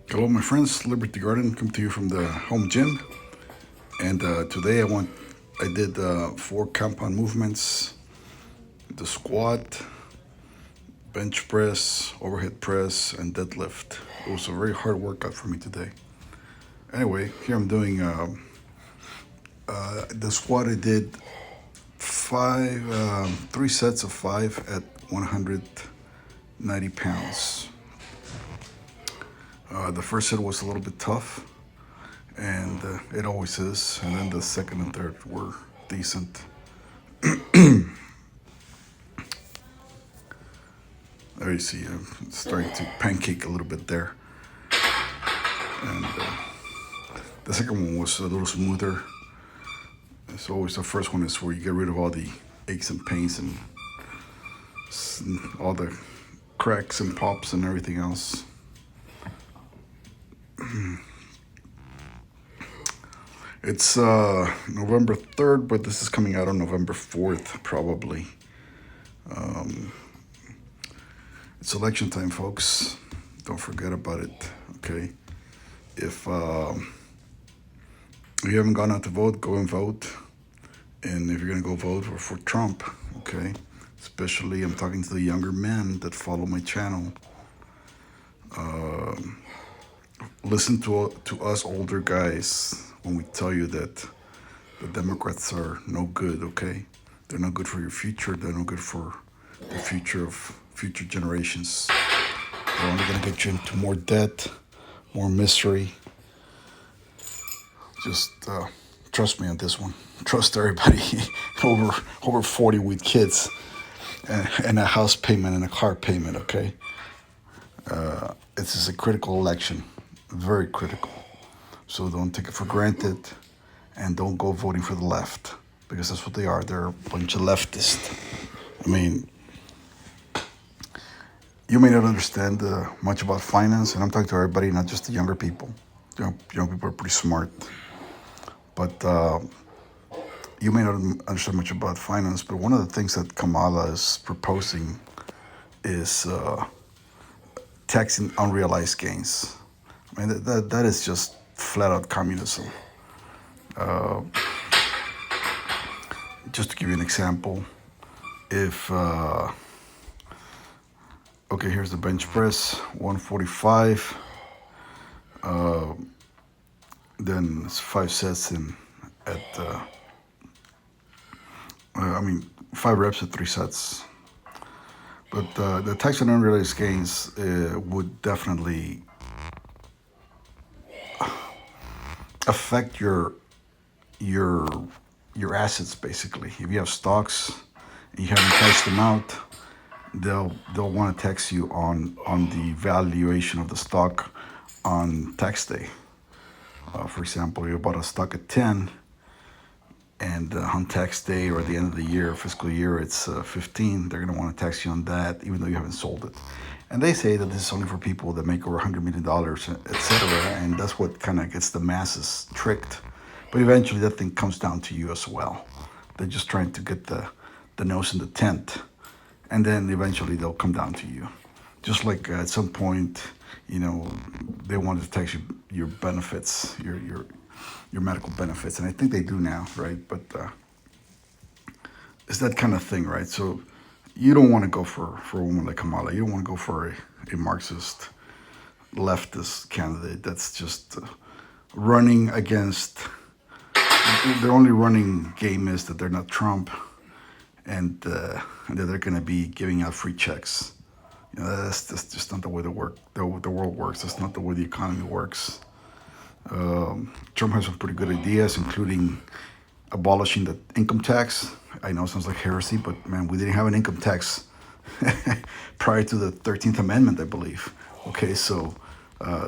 Hello, my friends. Liberty Garden, come to you from the home gym, and today I did 4 compound movements: the squat, bench press, overhead press, and deadlift. It was a very hard workout for me today. Anyway, here I'm doing the squat. I did 3 sets of 5 at 190 pounds. The first set was a little bit tough, and it always is. And then the second and third were decent. There you see, I'm starting to pancake a little bit there. And the second one was a little smoother. It's always the first one is where you get rid of all the aches and pains and all the cracks and pops and everything else. It's November 3rd, but this is coming out on November 4th, probably. It's election time, folks. Don't forget about it, okay? If you haven't gone out to vote, go and vote. And if you're going to go vote for Trump, okay? Especially, I'm talking to the younger men that follow my channel. Listen to us older guys when we tell you that the Democrats are no good, okay? They're not good for your future. They're no good for the future of future generations. They're only going to get you into more debt, more misery. Just trust me on this one. Trust everybody over 40 with kids and a house payment and a car payment, okay? This is a critical election, very critical. So don't take it for granted, and don't go voting for the left, because that's what they are. They're a bunch of leftists. I mean, you may not understand much about finance, and I'm talking to everybody, not just the younger people. Young people are pretty smart, but you may not understand much about finance. But one of the things that Kamala is proposing is taxing unrealized gains. I mean, that is just flat out communism. Just to give you an example, if okay, here's the bench press, 145. Then it's 5 sets at 5 reps at 3 sets. But the tax on unrealized gains would definitely affect your assets, basically. If you have stocks and you haven't taxed them out, they'll want to tax you on the valuation of the stock on tax day. For example, you bought a stock at 10, and on tax day or at the end of the year, fiscal year, it's 15. They're going to want to tax you on that, even though you haven't sold it. And they say that this is only for people that make over $100 million, etc. And that's what kind of gets the masses tricked. But eventually that thing comes down to you as well. They're just trying to get the nose in the tent. And then eventually they'll come down to you. Just like at some point, they wanted to tax you your benefits, your medical benefits. And I think they do now, right? But it's that kind of thing, right? So you don't want to go for a woman like Kamala. You don't want to go for a Marxist, leftist candidate that's just running against. Their only running game is that they're not Trump, and that they're going to be giving out free checks. That's just not the way the world works. That's not the way the economy works. Trump has some pretty good ideas, including abolishing the income tax. I know it sounds like heresy, but man, we didn't have an income tax prior to the 13th Amendment, I believe. Okay, so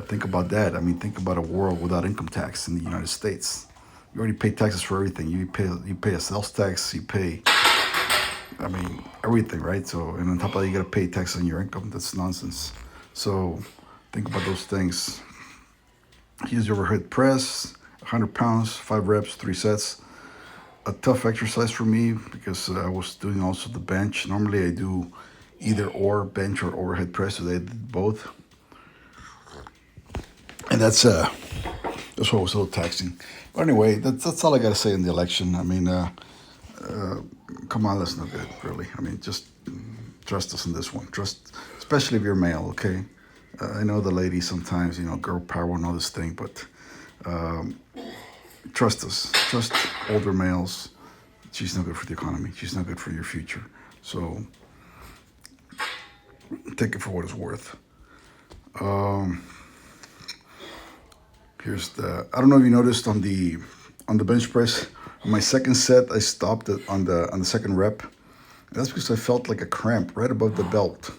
think about that. I mean, think about a world without income tax in the United States. You already pay taxes for everything. You pay a sales tax. You pay, everything, right? So, and on top of that, you got to pay tax on your income. That's nonsense. So think about those things. Use your overhead press, 100 pounds, 5 reps, 3 sets. A tough exercise for me because I was doing also the bench. Normally I do either or, bench or overhead press. So I did both. And that's why it was a little taxing. But anyway, that's all I got to say in the election. I mean, come on, that's no good, really. I mean, just trust us in this one. Trust, especially if you're male, okay? I know the ladies sometimes, girl power and all this thing, but trust us. Trust older males. She's not good for the economy. She's not good for your future. So take it for what it's worth. Here's the. I don't know if you noticed on the bench press. On my second set, I stopped it on the second rep. That's because I felt like a cramp right above the belt.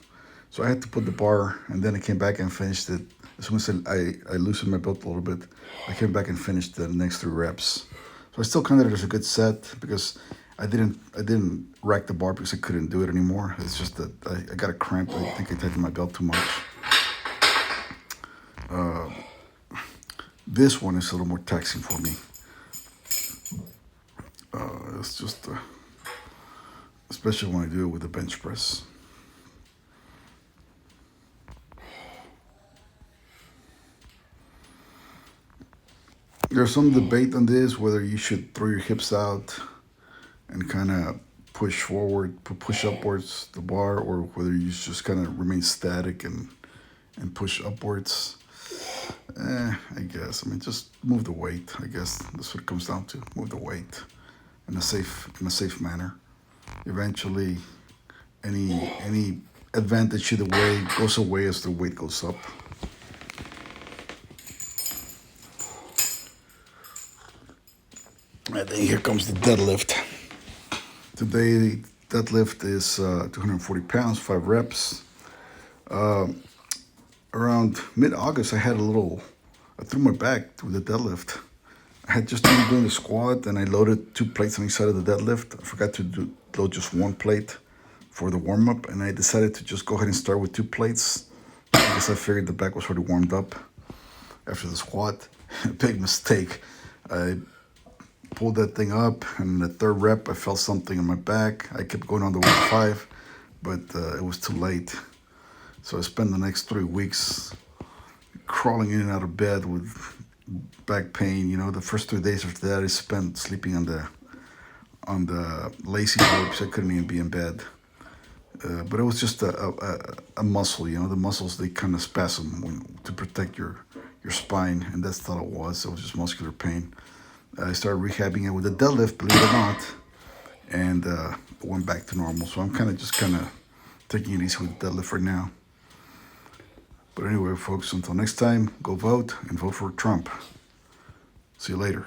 So I had to put the bar, and then I came back and finished it. As soon as I loosened my belt a little bit, I came back and finished the next 3 reps. So I still counted it as a good set because I didn't rack the bar because I couldn't do it anymore. It's just that I got a cramp. I think I tightened my belt too much. This one is a little more taxing for me. It's just, especially when I do it with the bench press. There's some debate on this whether you should throw your hips out and kind of push forward, push upwards the bar, or whether you just kind of remain static and push upwards. I guess. I mean, just move the weight. I guess that's what it comes down to. Move the weight in a safe manner. Eventually, any advantage either way goes away as the weight goes up. And then here comes the deadlift. Today, deadlift is 240 pounds, 5 reps. Around mid-August, I threw my back with the deadlift. I had just been doing the squat, and I loaded 2 plates on each side of the deadlift. I forgot to load just 1 plate for the warm-up, and I decided to just go ahead and start with 2 plates because I figured the back was already warmed up after the squat. Big mistake. I pulled that thing up, and the 3rd rep, I felt something in my back. I kept going on the 1-5, but it was too late. So I spent the next 3 weeks crawling in and out of bed with back pain. The first 3 days after that, I spent sleeping on the lazy ropes. I couldn't even be in bed. But it was just a muscle. The muscles, they kind of spasm to protect your spine, and that's all it was. It was just muscular pain. I started rehabbing it with the deadlift, believe it or not, and went back to normal. So I'm kind of taking it easy with the deadlift right now. But anyway, folks, until next time, go vote and vote for Trump. See you later.